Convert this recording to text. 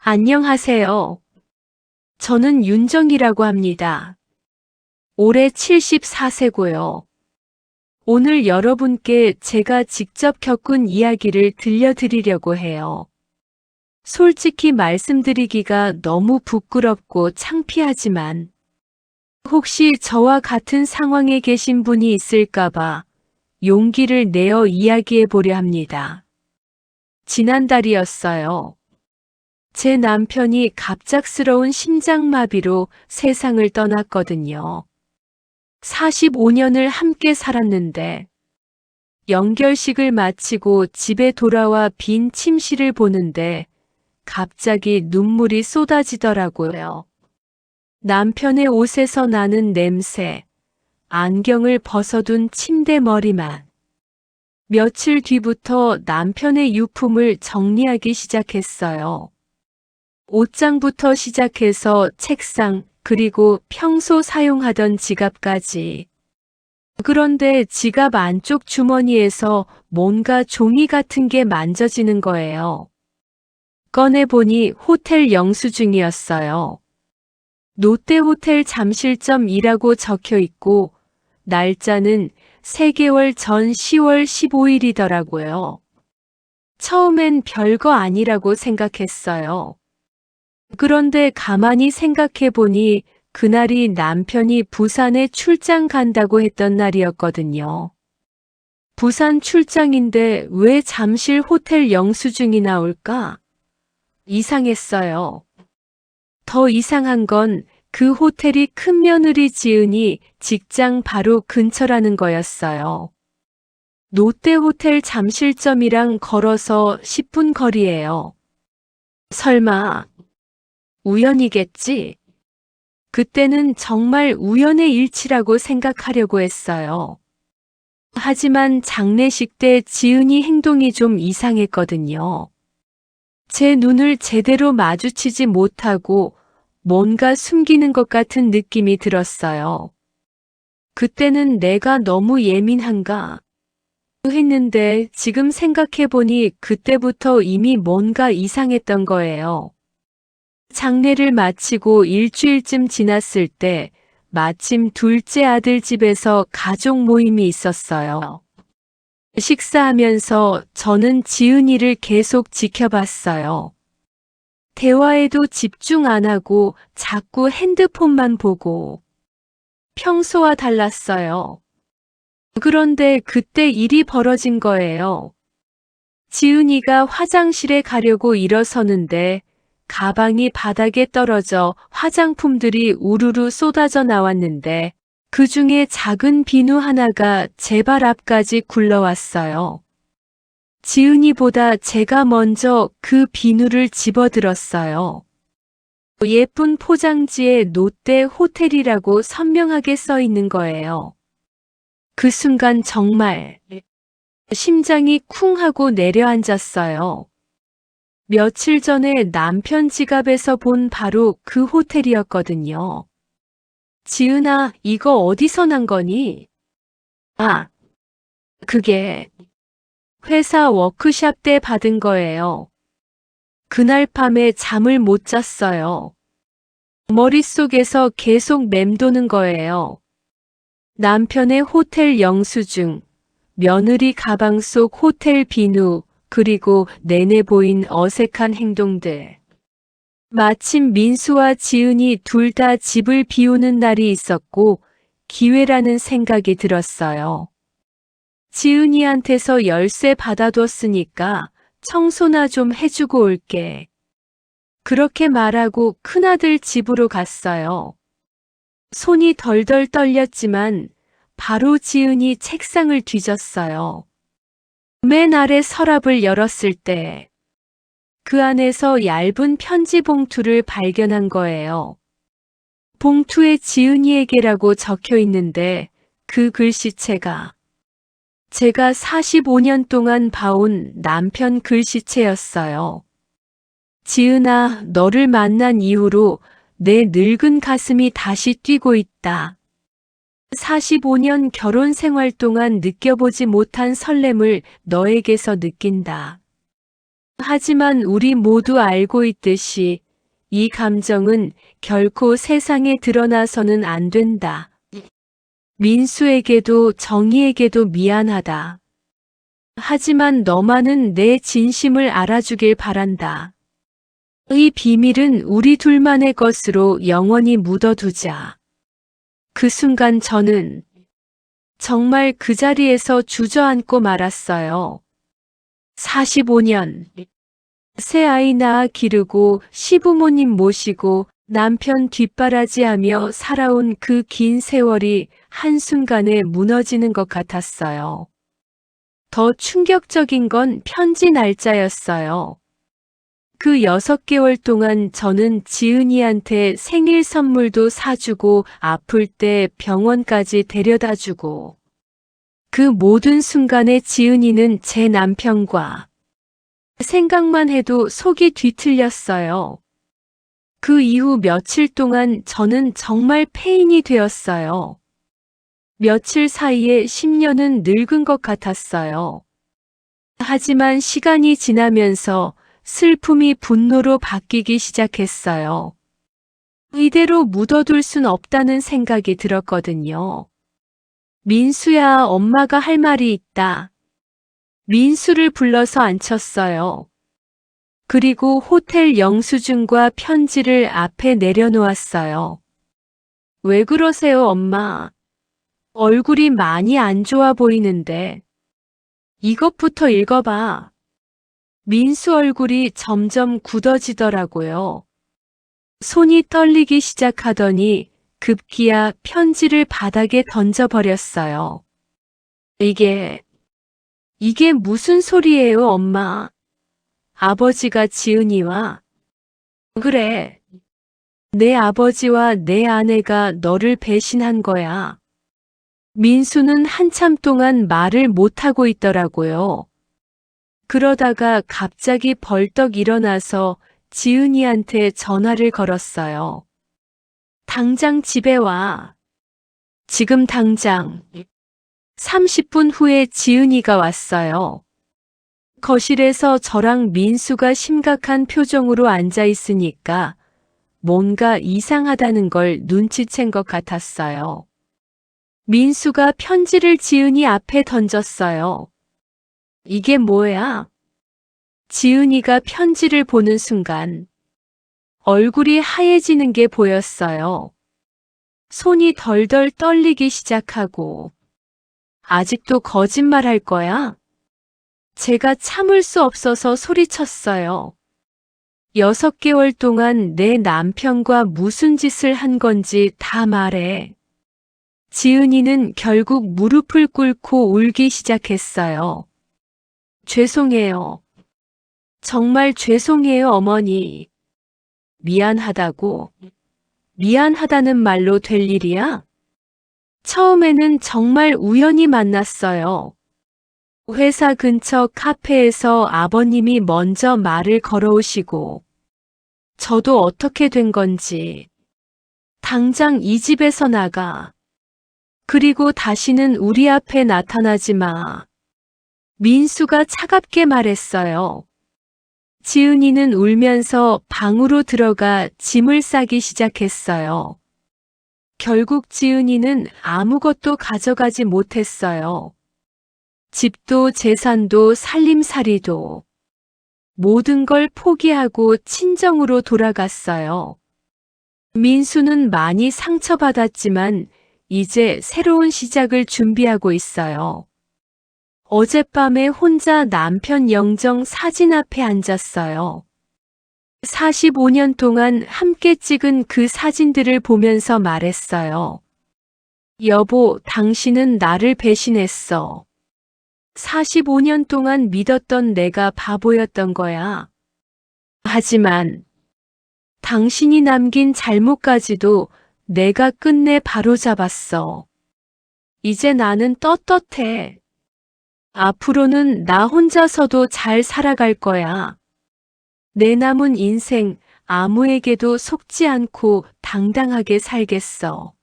안녕하세요. 저는 윤정이라고 합니다. 올해 74세고요. 오늘 여러분께 제가 직접 겪은 이야기를 들려드리려고 해요. 솔직히 말씀드리기가 너무 부끄럽고 창피하지만 혹시 저와 같은 상황에 계신 분이 있을까봐 용기를 내어 이야기해 보려 합니다. 지난달이었어요. 제 남편이 갑작스러운 심장마비로 세상을 떠났거든요. 45년을 함께 살았는데 연결식을 마치고 집에 돌아와 빈 침실을 보는데 갑자기 눈물이 쏟아지더라고요. 남편의 옷에서 나는 냄새, 안경을 벗어둔 침대 머리만. 며칠 뒤부터 남편의 유품을 정리하기 시작했어요. 옷장부터 시작해서 책상, 그리고 평소 사용하던 지갑까지. 그런데 지갑 안쪽 주머니에서 뭔가 종이 같은 게 만져지는 거예요. 꺼내보니 호텔 영수증이었어요. 롯데호텔 잠실점이라고 적혀 있고, 날짜는 3개월 전 10월 15일이더라고요. 처음엔 별거 아니라고 생각했어요. 그런데 가만히 생각해 보니 그날이 남편이 부산에 출장 간다고 했던 날이었거든요. 부산 출장인데 왜 잠실 호텔 영수증이 나올까? 이상했어요. 더 이상한 건 그 호텔이 큰 며느리 지은이 직장 바로 근처라는 거였어요. 롯데호텔 잠실점이랑 걸어서 10분 거리예요. 설마 우연이겠지? 그때는 정말 우연의 일치라고 생각하려고 했어요. 하지만 장례식 때 지은이 행동이 좀 이상했거든요. 제 눈을 제대로 마주치지 못하고 뭔가 숨기는 것 같은 느낌이 들었어요. 그때는 내가 너무 예민한가 했는데 지금 생각해보니 그때부터 이미 뭔가 이상했던 거예요. 장례를 마치고 일주일쯤 지났을 때 마침 둘째 아들 집에서 가족 모임이 있었어요. 식사하면서 저는 지은이를 계속 지켜봤어요. 대화에도 집중 안 하고 자꾸 핸드폰만 보고 평소와 달랐어요. 그런데 그때 일이 벌어진 거예요. 지은이가 화장실에 가려고 일어서는데 가방이 바닥에 떨어져 화장품들이 우르르 쏟아져 나왔는데 그 중에 작은 비누 하나가 제 발 앞까지 굴러왔어요. 지은이보다 제가 먼저 그 비누를 집어들었어요. 예쁜 포장지에 롯데 호텔이라고 선명하게 써 있는 거예요. 그 순간 정말 심장이 쿵 하고 내려앉았어요. 며칠 전에 남편 지갑에서 본 바로 그 호텔이었거든요. 지은아, 이거 어디서 난 거니? 아, 그게 회사 워크샵 때 받은 거예요. 그날 밤에 잠을 못 잤어요. 머릿속에서 계속 맴도는 거예요. 남편의 호텔 영수증, 며느리 가방 속 호텔 비누, 그리고 내내 보인 어색한 행동들. 마침 민수와 지은이 둘 다 집을 비우는 날이 있었고 기회라는 생각이 들었어요. 지은이한테서 열쇠 받아뒀으니까 청소나 좀 해주고 올게. 그렇게 말하고 큰아들 집으로 갔어요. 손이 덜덜 떨렸지만 바로 지은이 책상을 뒤졌어요. 맨 아래 서랍을 열었을 때 그 안에서 얇은 편지 봉투를 발견한 거예요. 봉투에 지은이에게라고 적혀 있는데 그 글씨체가 제가 45년 동안 봐온 남편 글씨체였어요. 지은아, 너를 만난 이후로 내 늙은 가슴이 다시 뛰고 있다. 45년 결혼 생활 동안 느껴보지 못한 설렘을 너에게서 느낀다. 하지만 우리 모두 알고 있듯이 이 감정은 결코 세상에 드러나서는 안 된다. 민수에게도 정희에게도 미안하다. 하지만 너만은 내 진심을 알아주길 바란다. 이 비밀은 우리 둘만의 것으로 영원히 묻어두자. 그 순간 저는 정말 그 자리에서 주저앉고 말았어요. 45년. 새 아이 낳아 기르고 시부모님 모시고 남편 뒷바라지하며 살아온 그 긴 세월이 한순간에 무너지는 것 같았어요. 더 충격적인 건 편지 날짜였어요. 그 6개월 동안 저는 지은이한테 생일 선물도 사주고 아플 때 병원까지 데려다주고 그 모든 순간에 지은이는 제 남편과 생각만 해도 속이 뒤틀렸어요. 그 이후 며칠 동안 저는 정말 폐인이 되었어요. 며칠 사이에 10년은 늙은 것 같았어요. 하지만 시간이 지나면서 슬픔이 분노로 바뀌기 시작했어요. 이대로 묻어둘 순 없다는 생각이 들었거든요. 민수야, 엄마가 할 말이 있다. 민수를 불러서 앉혔어요. 그리고 호텔 영수증과 편지를 앞에 내려놓았어요. 왜 그러세요, 엄마? 얼굴이 많이 안 좋아 보이는데. 이것부터 읽어봐. 민수 얼굴이 점점 굳어지더라고요. 손이 떨리기 시작하더니 급기야 편지를 바닥에 던져버렸어요. 이게 무슨 소리예요, 엄마? 아버지가 지은이와? 그래. 내 아버지와 내 아내가 너를 배신한 거야. 민수는 한참 동안 말을 못하고 있더라고요. 그러다가 갑자기 벌떡 일어나서 지은이한테 전화를 걸었어요. 당장 집에 와. 지금 당장. 30분 후에 지은이가 왔어요. 거실에서 저랑 민수가 심각한 표정으로 앉아 있으니까 뭔가 이상하다는 걸 눈치챈 것 같았어요. 민수가 편지를 지은이 앞에 던졌어요. 이게 뭐야? 지은이가 편지를 보는 순간 얼굴이 하얘지는 게 보였어요. 손이 덜덜 떨리기 시작하고 아직도 거짓말할 거야? 제가 참을 수 없어서 소리쳤어요. 6개월 동안 내 남편과 무슨 짓을 한 건지 다 말해. 지은이는 결국 무릎을 꿇고 울기 시작했어요. 죄송해요. 정말 죄송해요, 어머니. 미안하다고. 미안하다는 말로 될 일이야? 처음에는 정말 우연히 만났어요. 회사 근처 카페에서 아버님이 먼저 말을 걸어오시고, 저도 어떻게 된 건지, 당장 이 집에서 나가. 그리고 다시는 우리 앞에 나타나지 마. 민수가 차갑게 말했어요. 지은이는 울면서 방으로 들어가 짐을 싸기 시작했어요. 결국 지은이는 아무것도 가져가지 못했어요. 집도 재산도 살림살이도 모든 걸 포기하고 친정으로 돌아갔어요. 민수는 많이 상처받았지만 이제 새로운 시작을 준비하고 있어요. 어젯밤에 혼자 남편 영정 사진 앞에 앉았어요. 45년 동안 함께 찍은 그 사진들을 보면서 말했어요. 여보, 당신은 나를 배신했어. 45년 동안 믿었던 내가 바보였던 거야. 하지만 당신이 남긴 잘못까지도 내가 끝내 바로잡았어. 이제 나는 떳떳해. 앞으로는 나 혼자서도 잘 살아갈 거야. 내 남은 인생 아무에게도 속지 않고 당당하게 살겠어.